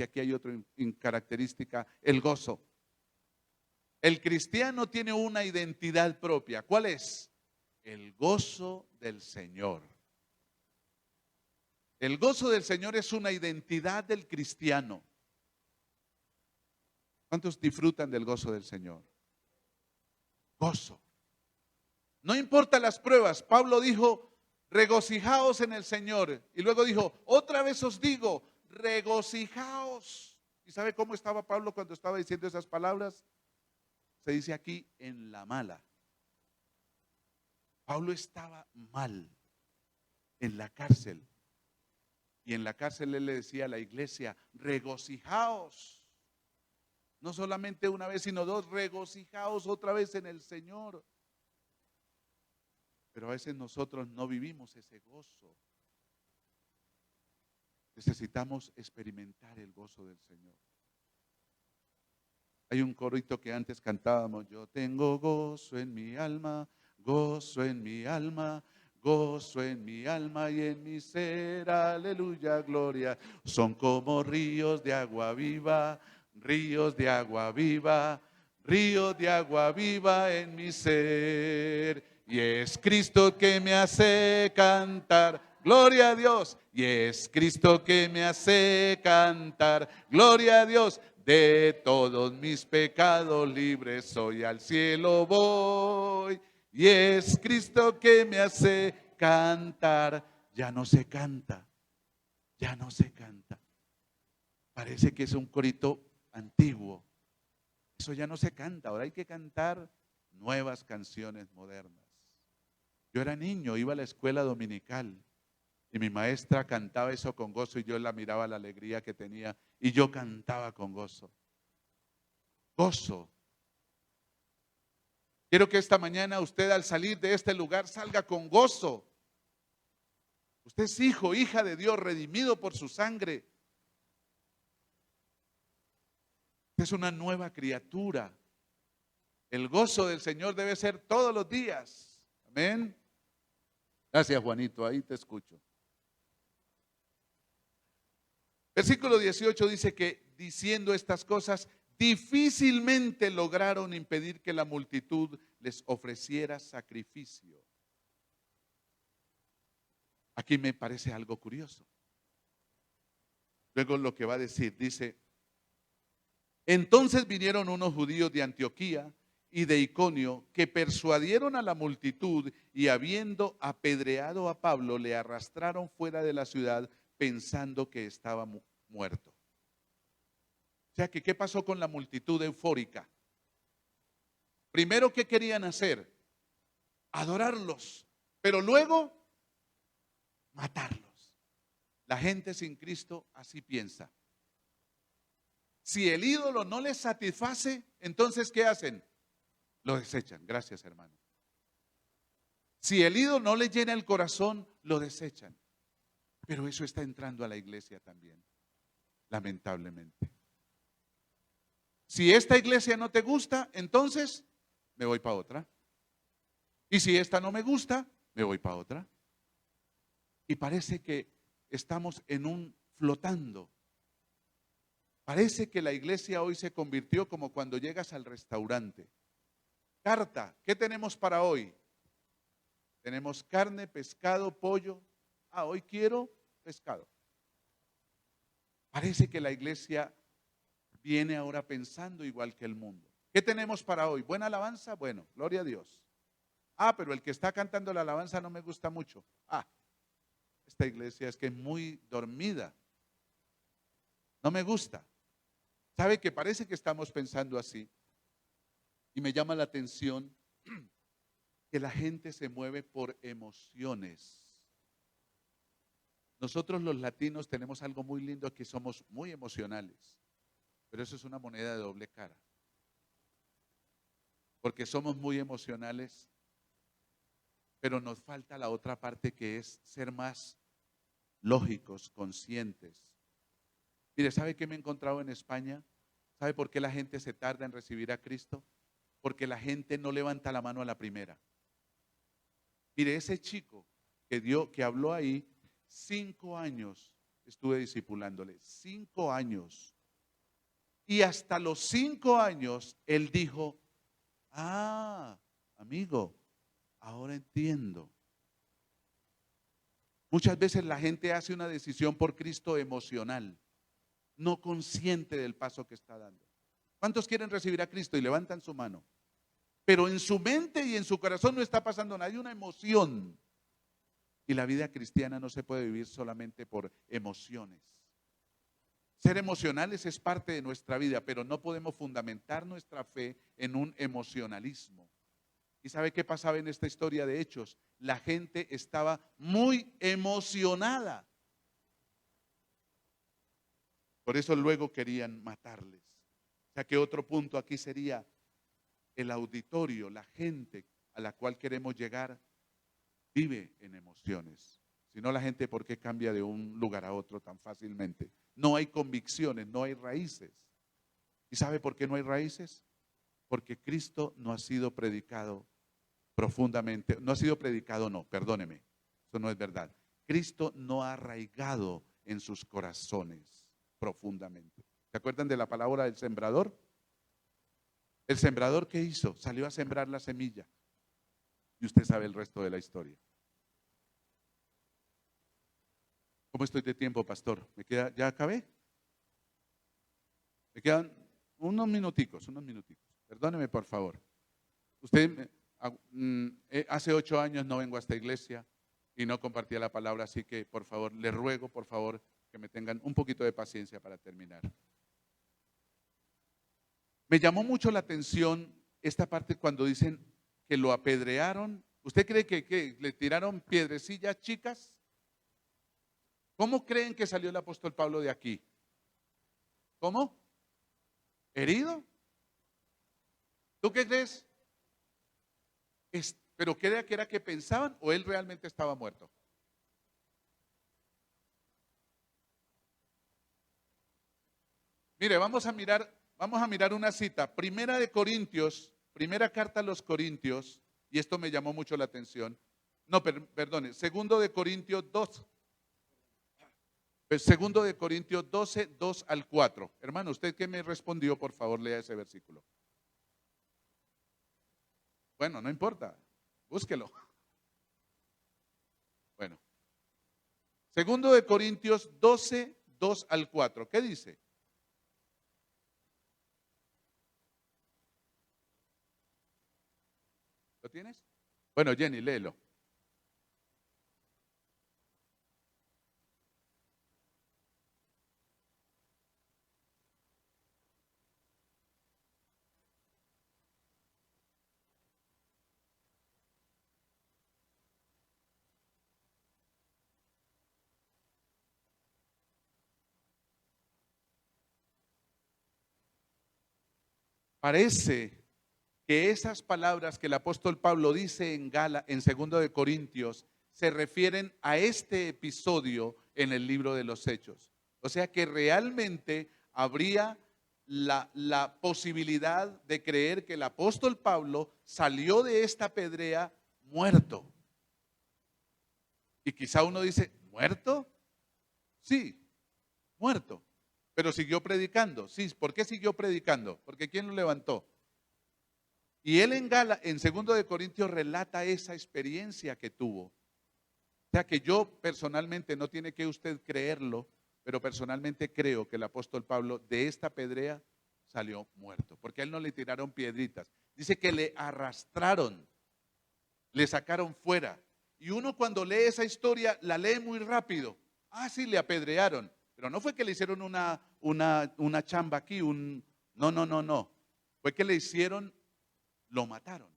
Speaker 1: aquí hay otra característica: el gozo. El cristiano tiene una identidad propia. ¿Cuál es? El gozo del Señor. El gozo del Señor es una identidad del cristiano. ¿Cuántos disfrutan del gozo del Señor? Gozo. No importa las pruebas. Pablo dijo: regocijaos en el Señor. Y luego dijo: otra vez os digo, regocijaos. ¿Y sabe cómo estaba Pablo cuando estaba diciendo esas palabras? Se dice aquí: en la mala. Pablo estaba mal en la cárcel. Y en la cárcel él le decía a la iglesia: regocijaos. No solamente una vez, sino dos: regocijaos otra vez en el Señor. Pero a veces nosotros no vivimos ese gozo. Necesitamos experimentar el gozo del Señor. Hay un corito que antes cantábamos: yo tengo gozo en mi alma, gozo en mi alma, gozo en mi alma y en mi ser, aleluya, gloria. Son como ríos de agua viva, ríos de agua viva, ríos de agua viva en mi ser. Y es Cristo que me hace cantar, gloria a Dios. Y es Cristo que me hace cantar, gloria a Dios. De todos mis pecados libres soy, al cielo voy. Y es Cristo que me hace cantar. Ya no se canta, ya no se canta. Parece que es un corito antiguo. Eso ya no se canta. Ahora hay que cantar nuevas canciones modernas. Yo era niño, iba a la escuela dominical y mi maestra cantaba eso con gozo y yo la miraba la alegría que tenía y yo cantaba con gozo. Gozo. Quiero que esta mañana usted, al salir de este lugar, salga con gozo. Usted es hijo, hija de Dios, redimido por su sangre. Usted es una nueva criatura. El gozo del Señor debe ser todos los días. Amén. Gracias, Juanito, ahí te escucho. Versículo 18 dice que diciendo estas cosas, difícilmente lograron impedir que la multitud les ofreciera sacrificio. Aquí me parece algo curioso. Luego lo que va a decir, dice, entonces vinieron unos judíos de Antioquía y de Iconio que persuadieron a la multitud y habiendo apedreado a Pablo, le arrastraron fuera de la ciudad pensando que estaba muerto. O sea que, ¿qué pasó con la multitud eufórica? Primero, ¿qué querían hacer? Adorarlos, pero luego matarlos. La gente sin Cristo así piensa. Si el ídolo no les satisface, entonces ¿qué hacen? Lo desechan. Gracias, hermano. Si el ídolo no les llena el corazón, lo desechan. Pero eso está entrando a la iglesia también, lamentablemente. Si esta iglesia no te gusta, entonces me voy para otra. Y si esta no me gusta, me voy para otra. Y parece que estamos en un flotando. Parece que la iglesia hoy se convirtió como cuando llegas al restaurante. Carta, ¿qué tenemos para hoy? Tenemos carne, pescado, pollo. Ah, hoy quiero pescado. Parece que la iglesia viene ahora pensando igual que el mundo. ¿Qué tenemos para hoy? ¿Buena alabanza? Bueno, gloria a Dios. Ah, pero el que está cantando la alabanza no me gusta mucho. Ah, esta iglesia es que es muy dormida. No me gusta. ¿Sabe que parece que estamos pensando así? Y me llama la atención que la gente se mueve por emociones. Nosotros los latinos tenemos algo muy lindo, que somos muy emocionales, pero eso es una moneda de doble cara. Porque somos muy emocionales, pero nos falta la otra parte, que es ser más lógicos, conscientes. Mire, ¿sabe qué me he encontrado en España? ¿Sabe por qué la gente se tarda en recibir a Cristo? Porque la gente no levanta la mano a la primera. Mire, ese chico que habló ahí, 5 años estuve discipulándole, 5 años. Y hasta los 5 años él dijo, ah, amigo, ahora entiendo. Muchas veces la gente hace una decisión por Cristo emocional, no consciente del paso que está dando. ¿Cuántos quieren recibir a Cristo y levantan su mano? Pero en su mente y en su corazón no está pasando nada, hay una emoción. Y la vida cristiana no se puede vivir solamente por emociones. Ser emocionales es parte de nuestra vida, pero no podemos fundamentar nuestra fe en un emocionalismo. ¿Y sabe qué pasaba en esta historia de Hechos? La gente estaba muy emocionada. Por eso luego querían matarles. O sea que otro punto aquí sería el auditorio, la gente a la cual queremos llegar vive en emociones. Si no, la gente, ¿por qué cambia de un lugar a otro tan fácilmente? No hay convicciones, no hay raíces. ¿Y sabe por qué no hay raíces? Porque Cristo no ha sido predicado profundamente. No ha sido predicado, no, perdóneme. Eso no es verdad. Cristo no ha arraigado en sus corazones profundamente. ¿Se acuerdan de la parábola del sembrador? El sembrador, ¿qué hizo? Salió a sembrar la semilla. Y usted sabe el resto de la historia. ¿Cómo estoy de tiempo, pastor? ¿Me queda, ya acabé? Me quedan unos minuticos. Perdóneme, por favor. Usted, hace 8 años no vengo a esta iglesia y no compartía la palabra, así que, por favor, le ruego, por favor, que me tengan un poquito de paciencia para terminar. Me llamó mucho la atención esta parte cuando dicen que lo apedrearon. ¿Usted cree que le tiraron piedrecillas chicas? ¿Cómo creen que salió el apóstol Pablo de aquí? ¿Cómo? ¿Herido? ¿Tú qué crees? ¿Pero cree que era que pensaban o él realmente estaba muerto? Mire, vamos a mirar una cita. Primera de Corintios, primera carta a los Corintios, y esto me llamó mucho la atención. No, perdone, segundo de Corintios 2. Pues, segundo de Corintios 12, 2 al 4. Hermano, usted que me respondió, por favor, lea ese versículo. Bueno, no importa, búsquelo. Bueno, segundo de Corintios 12, 2 al 4. ¿Qué dice? ¿Lo tienes? Bueno, Jenny, léelo. Parece que esas palabras que el apóstol Pablo dice en segundo de Corintios se refieren a este episodio en el libro de los Hechos. O sea que realmente habría la posibilidad de creer que el apóstol Pablo salió de esta pedrea muerto. Y quizá uno dice, ¿muerto? Sí, muerto. Pero siguió predicando. Sí, ¿por qué siguió predicando? Porque ¿quién lo levantó? Y él en segundo de Corintios relata esa experiencia que tuvo. O sea que yo personalmente, no tiene que usted creerlo, pero personalmente creo que el apóstol Pablo de esta pedrea salió muerto, porque a él no le tiraron piedritas. Dice que le arrastraron, le sacaron fuera. Y uno cuando lee esa historia la lee muy rápido. Ah, sí, le apedrearon. Pero no fue que le hicieron una chamba aquí, no, no, no, no. Fue que le hicieron, lo mataron.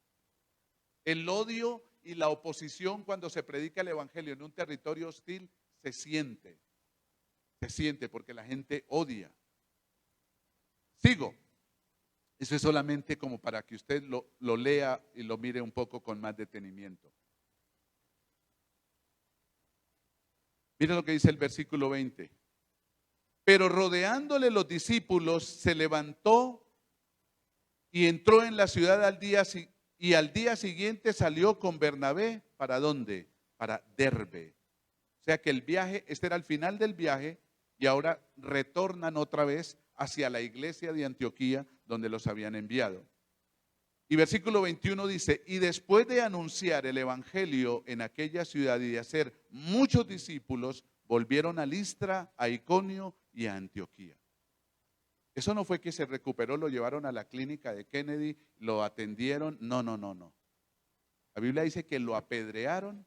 Speaker 1: El odio y la oposición cuando se predica el evangelio en un territorio hostil se siente porque la gente odia. Sigo. Eso es solamente como para que usted lo lea y lo mire un poco con más detenimiento. Mire lo que dice el versículo 20. Pero rodeándole los discípulos, se levantó y entró en la ciudad y al día siguiente salió con Bernabé. ¿Para dónde? Para Derbe. O sea que el viaje, este era el final del viaje, y ahora retornan otra vez hacia la iglesia de Antioquía donde los habían enviado. Y versículo 21 dice, y después de anunciar el evangelio en aquella ciudad y de hacer muchos discípulos, volvieron a Listra, a Iconio y a Antioquía. Eso no fue que se recuperó, lo llevaron a la clínica de Kennedy, lo atendieron. No, no, no, no. La Biblia dice que lo apedrearon,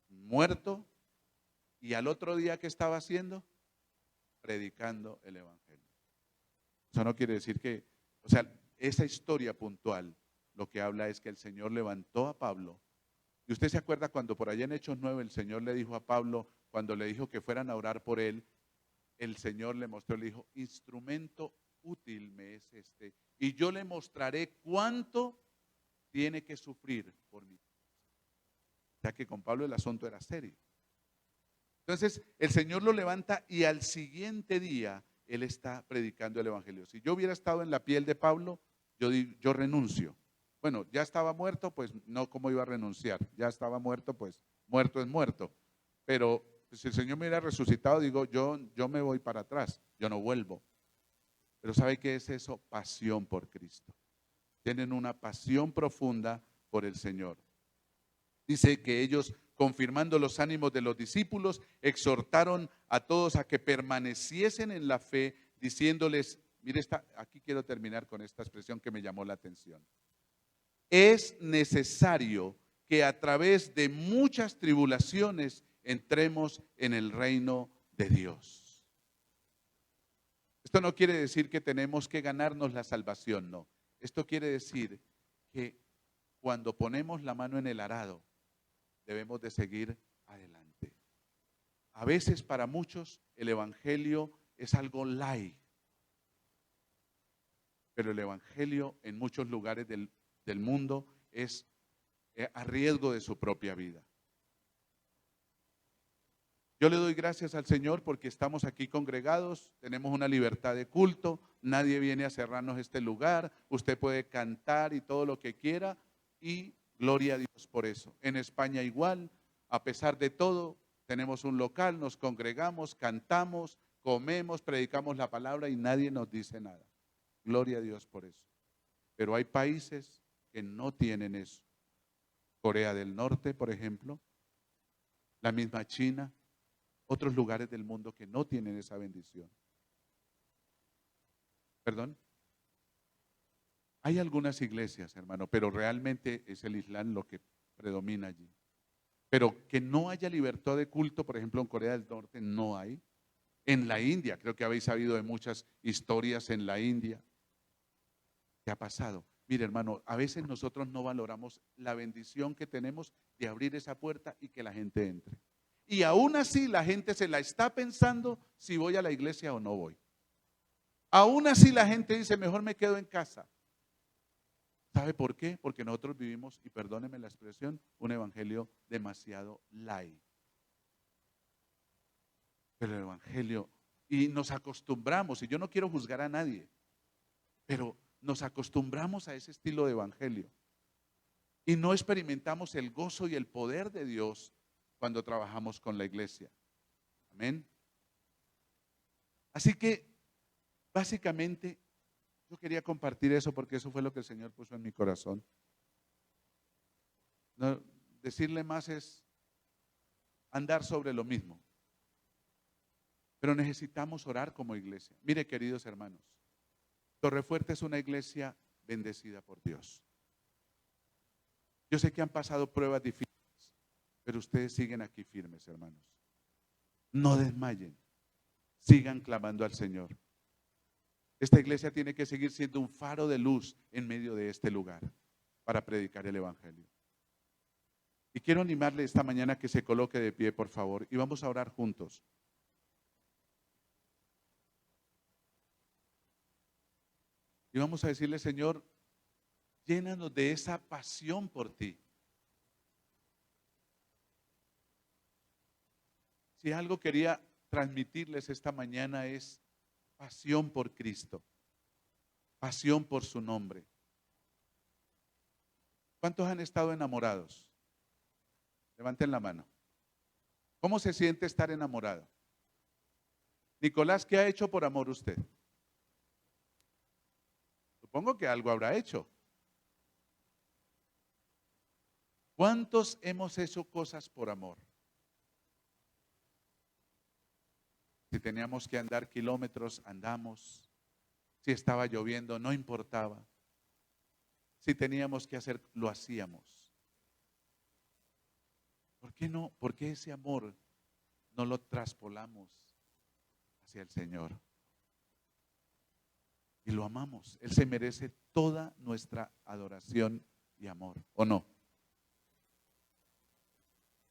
Speaker 1: muerto, y al otro día, ¿qué estaba haciendo? Predicando el evangelio. Eso no quiere decir que, o sea, esa historia puntual lo que habla es que el Señor levantó a Pablo. Y usted se acuerda cuando por allá en Hechos 9 el Señor le dijo a Pablo, cuando le dijo que fueran a orar por él, el Señor le mostró, le dijo, instrumento útil me es este, y yo le mostraré cuánto tiene que sufrir por mí. O sea que con Pablo el asunto era serio. Entonces el Señor lo levanta y al siguiente día él está predicando el evangelio. Si yo hubiera estado en la piel de Pablo, yo renuncio. Bueno, ya estaba muerto, pues no, ¿cómo iba a renunciar? Ya estaba muerto, pues muerto es muerto. Pero si el Señor me hubiera resucitado, digo, yo me voy para atrás, yo no vuelvo. Pero ¿sabe qué es eso? Pasión por Cristo. Tienen una pasión profunda por el Señor. Dice que ellos, confirmando los ánimos de los discípulos, exhortaron a todos a que permaneciesen en la fe, diciéndoles, mire, aquí quiero terminar con esta expresión que me llamó la atención. Es necesario que a través de muchas tribulaciones entremos en el reino de Dios. Esto no quiere decir que tenemos que ganarnos la salvación, no. Esto quiere decir que cuando ponemos la mano en el arado, debemos de seguir adelante. A veces para muchos el evangelio es algo light, pero el evangelio en muchos lugares del mundo es a riesgo de su propia vida. Yo le doy gracias al Señor porque estamos aquí congregados, tenemos una libertad de culto, nadie viene a cerrarnos este lugar, usted puede cantar y todo lo que quiera, y gloria a Dios por eso. En España igual, a pesar de todo, tenemos un local, nos congregamos, cantamos, comemos, predicamos la palabra y nadie nos dice nada. Gloria a Dios por eso. Pero hay países que no tienen eso. Corea del Norte, por ejemplo, la misma China, otros lugares del mundo que no tienen esa bendición. ¿Perdón? Hay algunas iglesias, hermano, pero realmente es el Islam lo que predomina allí. Pero que no haya libertad de culto, por ejemplo, en Corea del Norte no hay. En la India, creo que habéis sabido de muchas historias en la India. ¿Qué ha pasado? Mire, hermano, a veces nosotros no valoramos la bendición que tenemos de abrir esa puerta y que la gente entre. Y aún así la gente se la está pensando si voy a la iglesia o no voy. Aún así la gente dice, mejor me quedo en casa. ¿Sabe por qué? Porque nosotros vivimos, y perdóneme la expresión, un evangelio demasiado light. Pero el evangelio, y nos acostumbramos, y yo no quiero juzgar a nadie, pero nos acostumbramos a ese estilo de evangelio. Y no experimentamos el gozo y el poder de Dios cuando trabajamos con la iglesia. Amén. Así que, básicamente, yo quería compartir eso porque eso fue lo que el Señor puso en mi corazón. No, decirle más es andar sobre lo mismo. Pero necesitamos orar como iglesia. Mire, queridos hermanos, Torrefuerte es una iglesia bendecida por Dios. Yo sé que han pasado pruebas difíciles, pero ustedes siguen aquí firmes, hermanos. No desmayen, sigan clamando al Señor. Esta iglesia tiene que seguir siendo un faro de luz en medio de este lugar para predicar el evangelio. Y quiero animarle esta mañana que se coloque de pie, por favor, y vamos a orar juntos. Y vamos a decirle, Señor, llénanos de esa pasión por ti. Si algo quería transmitirles esta mañana es pasión por Cristo, pasión por su nombre. ¿Cuántos han estado enamorados? Levanten la mano. ¿Cómo se siente estar enamorado? Nicolás, ¿qué ha hecho por amor usted? Supongo que algo habrá hecho. ¿Cuántos hemos hecho cosas por amor? Si teníamos que andar kilómetros, andamos. Si estaba lloviendo, no importaba. Si teníamos que hacer, lo hacíamos. ¿Por qué no? ¿Por qué ese amor no lo traspolamos hacia el Señor? Y lo amamos. Él se merece toda nuestra adoración y amor, ¿o no?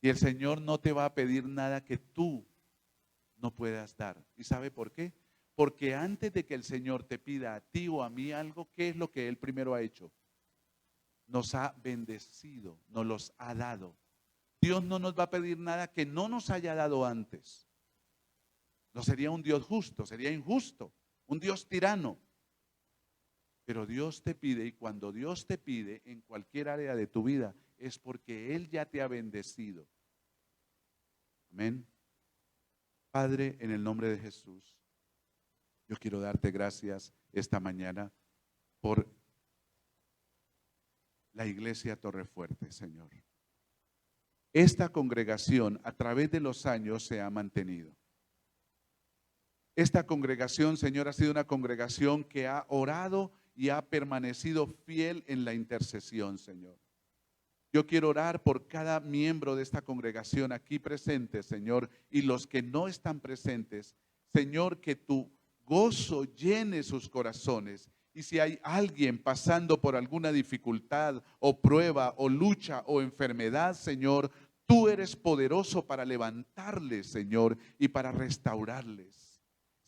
Speaker 1: Y el Señor no te va a pedir nada que tú no puedas dar. ¿Y sabe por qué? Porque antes de que el Señor te pida a ti o a mí algo, ¿qué es lo que Él primero ha hecho? Nos ha bendecido, nos los ha dado. Dios no nos va a pedir nada que no nos haya dado antes. No sería un Dios justo, sería injusto, un Dios tirano. Pero Dios te pide, y cuando Dios te pide en cualquier área de tu vida, es porque Él ya te ha bendecido. Amén. Padre, en el nombre de Jesús, yo quiero darte gracias esta mañana por la iglesia Torrefuerte, Señor. Esta congregación a través de los años se ha mantenido. Esta congregación, Señor, ha sido una congregación que ha orado y ha permanecido fiel en la intercesión, Señor. Yo quiero orar por cada miembro de esta congregación aquí presente, Señor, y los que no están presentes. Señor, que tu gozo llene sus corazones. Y si hay alguien pasando por alguna dificultad o prueba o lucha o enfermedad, Señor, tú eres poderoso para levantarles, Señor, y para restaurarles.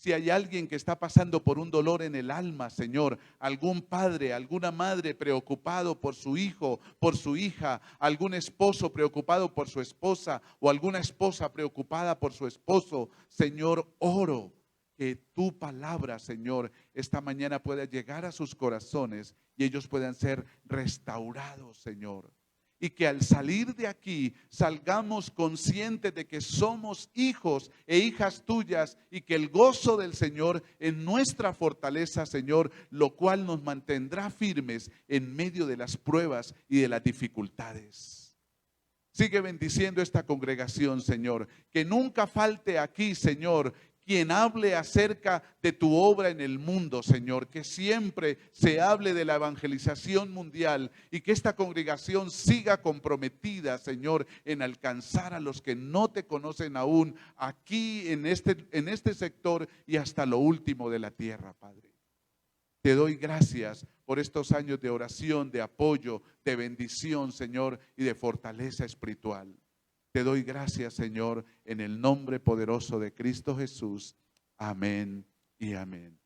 Speaker 1: Si hay alguien que está pasando por un dolor en el alma, Señor, algún padre, alguna madre preocupado por su hijo, por su hija, algún esposo preocupado por su esposa o alguna esposa preocupada por su esposo, Señor, oro que tu palabra, Señor, esta mañana pueda llegar a sus corazones y ellos puedan ser restaurados, Señor. y que al salir de aquí salgamos conscientes de que somos hijos e hijas tuyas y que el gozo del Señor es nuestra fortaleza, Señor, lo cual nos mantendrá firmes en medio de las pruebas y de las dificultades. Sigue bendiciendo esta congregación, Señor, que nunca falte aquí, Señor, quien hable acerca de tu obra en el mundo, Señor, que siempre se hable de la evangelización mundial y que esta congregación siga comprometida, Señor, en alcanzar a los que no te conocen aún aquí en este sector y hasta lo último de la tierra, Padre. Te doy gracias por estos años de oración, de apoyo, de bendición, Señor, y de fortaleza espiritual. Te doy gracias, Señor, en el nombre poderoso de Cristo Jesús. Amén y amén.